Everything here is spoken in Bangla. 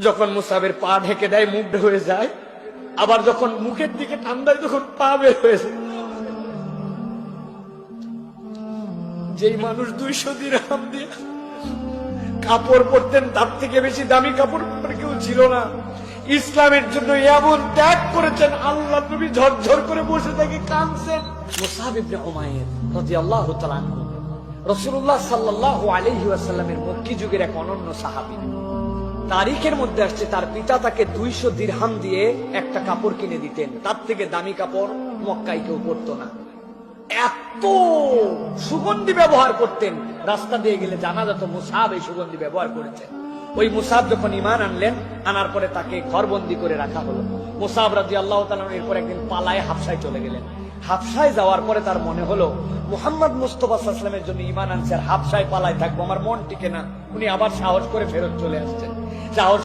যখন মুসাবের পা ঢেকে দেয় মুখ হয়ে যায়, আবার যখন মুখের দিকে টান দেয় তখন পা বের হয়েছে। যেই মানুষ 200 দিরহাম দিয়ে কাপড় পরতেন, তার থেকে বেশি দামি কাপড় কেউ ছিল না। ইসলামের জন্য এমন ত্যাগ করেছেন, আল্লাহ নবী ঝরঝর করে বসে থেকে কাঁদছেন। মুসআব ইবনে উমাইর রাদিয়াল্লাহু তাআলা আনহু রাসূলুল্লাহ সাল্লাল্লাহু আলাইহি ওয়াসাল্লামের মক্কি যুগের এক অনন্য সাহাবী। তারিখের মধ্যে আসছে তার পিতা তাকে 200 দিরহাম দিয়ে একটা কাপড় কিনে দিতেন, তার থেকে দামি কাপড় মক্কায় কেউ পরতো না। এত সুগন্ধি ব্যবহার করতেন, রাস্তা দিয়ে গেলে জানা যেত মুসআব এই সুগন্ধি ব্যবহার করেছেন। ওই মুসআব যখন ঈমান আনলেন, আনার পরে তাকে ঘরবন্দি করে রাখা হলো। মুসআব রাদিয়াল্লাহু তাআলা এরপর একদিন পালায় হাবশায় চলে গেলেন। হাবশায় যাওয়ার পরে তার মনে হলো মুহাম্মদ মুস্তাফা সাল্লাল্লাহু আলাইহি ওয়াসাল্লামের জন্য ঈমান আনছে, আর হাবশায় পালায় থাকবো, আমার মন টিকে না। উনি আবার সাহস করে ফেরত চলে আসছেন। সাহস